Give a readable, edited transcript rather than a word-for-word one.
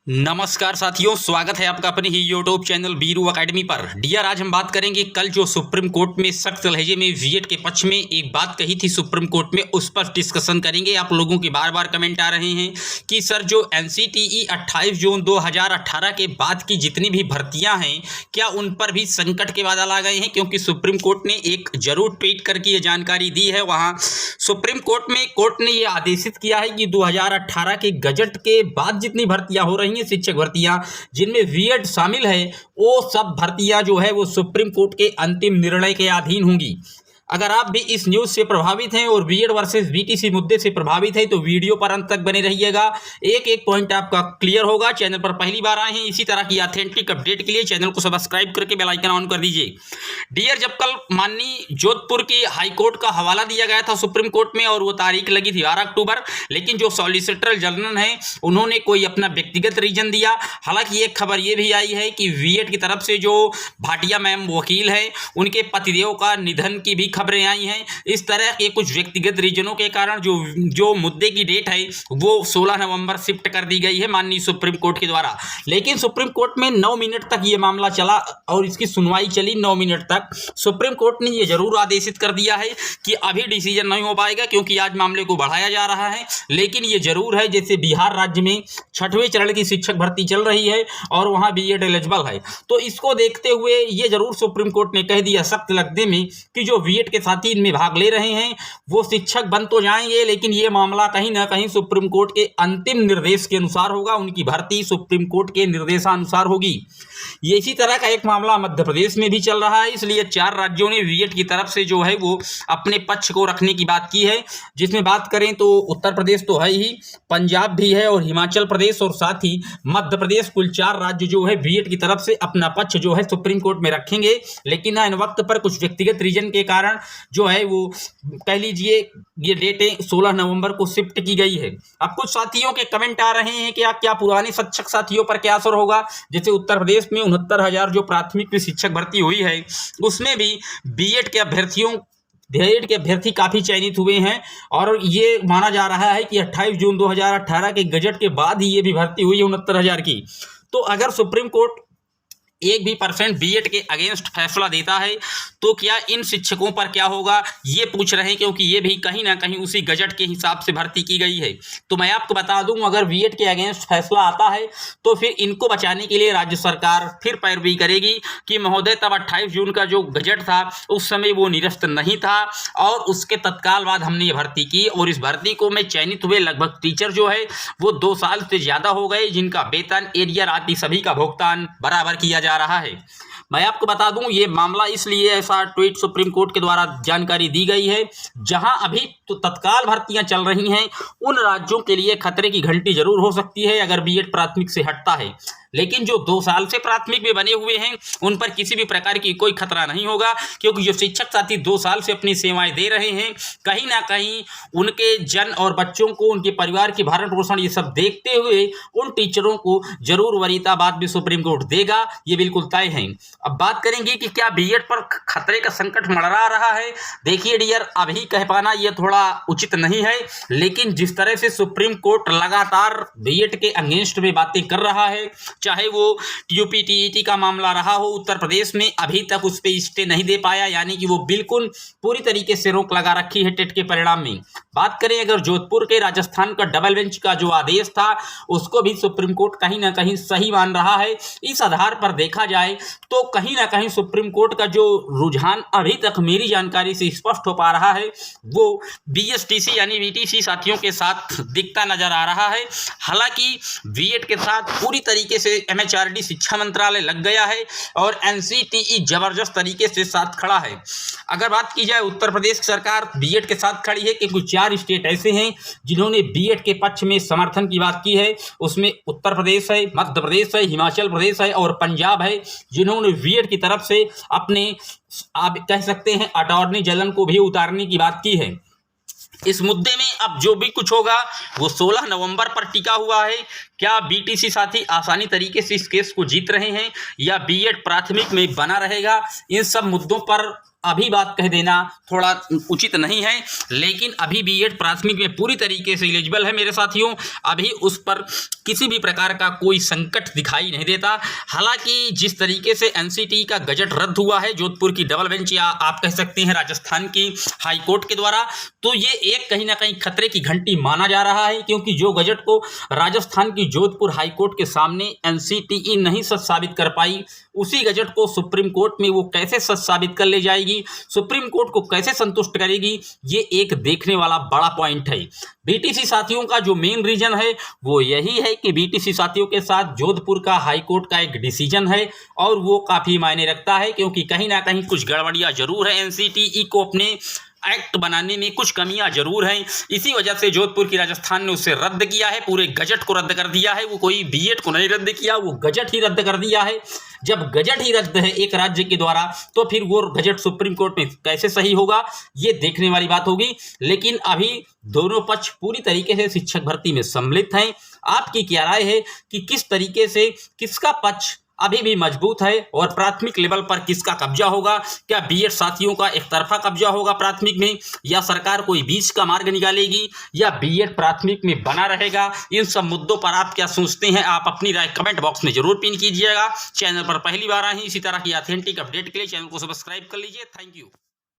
नमस्कार साथियों, स्वागत है आपका अपने ही यूट्यूब चैनल बीरू एकेडमी पर। डियर, आज हम बात करेंगे कल जो सुप्रीम कोर्ट में सख्त लहजे में बीएड के पक्ष में एक बात कही थी सुप्रीम कोर्ट में, उस पर डिस्कशन करेंगे। आप लोगों के बार बार कमेंट आ रहे हैं कि सर जो एनसीटीई 28 जून 2018 के बाद की जितनी भी भर्तियां हैं क्या उन पर भी संकट के बादल आ गए हैं, क्योंकि सुप्रीम कोर्ट ने एक जरूर ट्वीट करके ये जानकारी दी है। वहाँ सुप्रीम कोर्ट में कोर्ट ने ये आदेशित किया है कि 2018 के गजट के बाद जितनी भर्तियां हो रही हैं शिक्षक भर्तियां जिनमें बीएड शामिल है, वो सब भर्तियां जो है वो सुप्रीम कोर्ट के अंतिम निर्णय के अधीन होंगी। अगर आप भी इस न्यूज से प्रभावित हैं और बीएड वर्सेस बीटीसी मुद्दे से प्रभावित हैं तो वीडियो पर अंत तक बने रहिएगा, एक एक पॉइंट आपका क्लियर होगा। चैनल पर पहली बार आए हैं इसी तरह की ऑथेंटिक अपडेट के लिए चैनल को सब्सक्राइब करके बेल आइकन ऑन कर दीजिए। डियर, जब कल माननीय जोधपुर की हाईकोर्ट का हवाला दिया गया था सुप्रीम कोर्ट में और वो तारीख लगी थी 12 अक्टूबर, लेकिन जो सॉलिसिटर जनरल है उन्होंने कोई अपना व्यक्तिगत रीजन दिया। हालांकि एक खबर ये भी आई है कि बीएड की तरफ से जो भाटिया मैम वकील है उनके पतिदेव का निधन की भी खबरें आई हैं। इस तरह के कुछ व्यक्तिगत रीजनों के कारण जो मुद्दे की डेट है वो 16 नवंबर शिफ्ट कर दी गई है माननीय सुप्रीम कोर्ट के द्वारा। लेकिन सुप्रीम कोर्ट में 9 मिनट तक ये मामला चला और इसकी सुनवाई चली 9 मिनट तक। सुप्रीम कोर्ट ने ये जरूर आदेशित कर दिया है कि अभी डिसीजन नहीं हो पाएगा क्योंकि आज मामले को बढ़ाया जा रहा है, लेकिन ये जरूर है जैसे बिहार राज्य में 6वें चरण की शिक्षक भर्ती चल रही है और वहां बीएड एलिजिबल है, तो इसको देखते हुए ये जरूर सुप्रीम कोर्ट ने कह दिया सख्त लफ्ज़ में कि जो बीएड के साथी इनमें भाग ले रहे हैं वो शिक्षक बन तो जाएंगे, लेकिन ये मामला कहीं ना कहीं सुप्रीम कोर्ट के अंतिम निर्देश के अनुसार होगा, उनकी भर्ती सुप्रीम कोर्ट के निर्देशानुसार होगी। ये इसी तरह का एक मामला मध्य प्रदेश में भी चल रहा है, इसलिए 4 राज्यों ने बीएड की तरफ से जो है वो अपने पक्ष को रखने की बात की है। जिसमें बात करें तो उत्तर प्रदेश तो है ही, पंजाब भी है और हिमाचल प्रदेश और साथ ही मध्य प्रदेश, कुल 4 राज्य जो है बीएड की तरफ से अपना पक्ष जो है सुप्रीम कोर्ट में रखेंगे। लेकिन इन वक्त पर कुछ व्यक्तिगत रीजन के कारण जो है वो कह लीजिए ये डेटें 16 नवंबर को शिफ्ट की गई है। अब कुछ साथियों के कमेंट आ रहे हैं कि क्या पुराने शिक्षक साथियों पर क्या असर होगा। जैसे उत्तर प्रदेश में 69,000 जो प्राथमिक में शिक्षक भर्ती हुई है उसमें भी बीएड के अभ्यर्थी काफ़ी चयनित हुए हैं और ये माना जा रहा है कि 28 जून 2018 के गजट के बाद ही ये भी भर्ती हुई है 69,000 की। तो अगर सुप्रीम कोर्ट 1 भी % बीएड के अगेंस्ट फैसला देता है तो क्या इन शिक्षकों पर क्या होगा, ये पूछ रहे हैं, क्योंकि ये भी कहीं ना कहीं उसी गजट के हिसाब से भर्ती की गई है। तो मैं आपको बता दूं, अगर बीएड के अगेंस्ट फैसला आता है तो फिर इनको बचाने के लिए राज्य सरकार फिर पैरवी करेगी कि महोदय तब 28 जून का जो गजट था उस समय वो निरस्त नहीं था और उसके तत्काल बाद हमने ये भर्ती की और इस भर्ती को में चयनित हुए लगभग टीचर जो है वो 2 साल से ज़्यादा हो गए, जिनका वेतन, एरियर आदि सभी का भुगतान बराबर किया जा रहा है। मैं आपको बता दूं, ये मामला इसलिए ऐसा ट्वीट सुप्रीम कोर्ट के द्वारा जानकारी दी गई है जहां अभी तो तत्काल भर्तियां चल रही हैं उन राज्यों के लिए खतरे की घंटी जरूर हो सकती है अगर बीएड प्राथमिक से हटता है, लेकिन जो 2 साल से प्राथमिक में बने हुए हैं उन पर किसी भी प्रकार की कोई खतरा नहीं होगा, क्योंकि जो शिक्षक साथी 2 साल से अपनी सेवाएं दे रहे हैं कहीं ना कहीं उनके जन और बच्चों को, उनके परिवार की भरण पोषण ये सब देखते हुए उन टीचरों को जरूर वरीयता बाद भी सुप्रीम कोर्ट देगा, ये बिल्कुल तय है। अब बात करेंगे कि क्या बीएड पर खतरे का संकट मंडरा रहा है। देखिए डियर, अभी कह पाना ये थोड़ा उचित नहीं है, लेकिन जिस तरह से सुप्रीम कोर्ट लगातार बीएड के अगेंस्ट में बातें कर रहा है, चाहे वो यूपीटीईटी का मामला रहा हो उत्तर प्रदेश में, अभी तक उस पर स्टे नहीं दे पाया, यानी कि वो बिल्कुल पूरी तरीके से रोक लगा रखी है टेट के परिणाम में। बात करें अगर जोधपुर के राजस्थान का डबल बेंच का जो आदेश था उसको भी सुप्रीम कोर्ट कहीं ना कहीं सही मान रहा है। इस आधार पर देखा जाए तो कहीं ना कहीं सुप्रीम कोर्ट का जो रुझान अभी तक मेरी जानकारी से स्पष्ट हो पा रहा है वो बीएसटीसी यानी बीटीसी साथियों के साथ दिखता नजर आ रहा है। हालांकि बीएड के साथ पूरी तरीके से एमएचआरडी शिक्षा मंत्रालय लग गया है और एनसीटीई जबरदस्त तरीके से साथ खड़ा है। अगर बात की जाए उत्तर प्रदेश सरकार बीएड के साथ खड़ी है, क्योंकि 4 स्टेट ऐसे हैं जिन्होंने बीएड के पक्ष में समर्थन की बात की है, उसमें उत्तर प्रदेश है, मध्य प्रदेश है, हिमाचल प्रदेश है और पंजाब है, जिन्होंने बीएड की तरफ से अपने आप कह सकते हैं अटॉर्नी जनरल को भी उतारने की बात की है। इस मुद्दे में अब जो भी कुछ होगा वो 16 नवंबर पर टिका हुआ है। क्या बीटीसी साथी आसानी तरीके से इस केस को जीत रहे हैं या बीएड प्राथमिक में बना रहेगा, इन सब मुद्दों पर अभी बात कह देना थोड़ा उचित नहीं है, लेकिन अभी बीएड प्राथमिक में पूरी तरीके से एलिजिबल है मेरे साथियों। अभी उस पर किसी भी प्रकार का कोई संकट दिखाई नहीं देता। हालांकि जिस तरीके से एनसीटी का गजट रद्द हुआ है जोधपुर की डबल बेंच या आप कह सकते हैं राजस्थान की हाई कोर्ट के द्वारा, तो ये एक कहीं ना कहीं खतरे की घंटी माना जा रहा है, क्योंकि जो गजट को राजस्थान की जोधपुर हाई कोर्ट के सामने एनसीटीई नहीं सच साबित कर पाई, उसी गजट को सुप्रीम कोर्ट में वो कैसे सच साबित कर ले जाएगी, सुप्रीम कोर्ट को कैसे संतुष्ट करेगी, ये एक देखने वाला बड़ा पॉइंट है। बीटीसी साथियों का जो मेन रीजन है वो यही है कि बीटीसी साथियों के साथ जोधपुर का हाई कोर्ट का एक डिसीजन है और वो काफी मायने रखता है, क्योंकि कहीं ना कहीं कुछ गड़बड़ियां जरूर है, एनसीटीई को अपने एक्ट बनाने में कुछ कमियां जरूर हैं। इसी वजह से जोधपुर की राजस्थान ने उसे रद्द किया है, पूरे गजट को रद्द कर दिया है। वो कोई बीएड को नहीं रद्द किया, वो गजट ही रद्द कर दिया है। जब गजट ही रद्द है एक राज्य के द्वारा, तो फिर वो गजट सुप्रीम कोर्ट में कैसे सही होगा, ये देखने वाली बात होगी। लेकिन अभी दोनों पक्ष पूरी तरीके से शिक्षक भर्ती में सम्मिलित हैं। आपकी क्या राय है कि किस तरीके से किसका पक्ष अभी भी मजबूत है और प्राथमिक लेवल पर किसका कब्जा होगा? क्या बीएड साथियों का एक तरफा कब्जा होगा प्राथमिक में, या सरकार कोई बीच का मार्ग निकालेगी, या बीएड प्राथमिक में बना रहेगा? इन सब मुद्दों पर आप क्या सोचते हैं? आप अपनी राय कमेंट बॉक्स में जरूर पिन कीजिएगा। चैनल पर पहली बार आए हैं इसी तरह की ऑथेंटिक अपडेट के लिए चैनल को सब्सक्राइब कर लीजिए। Thank you.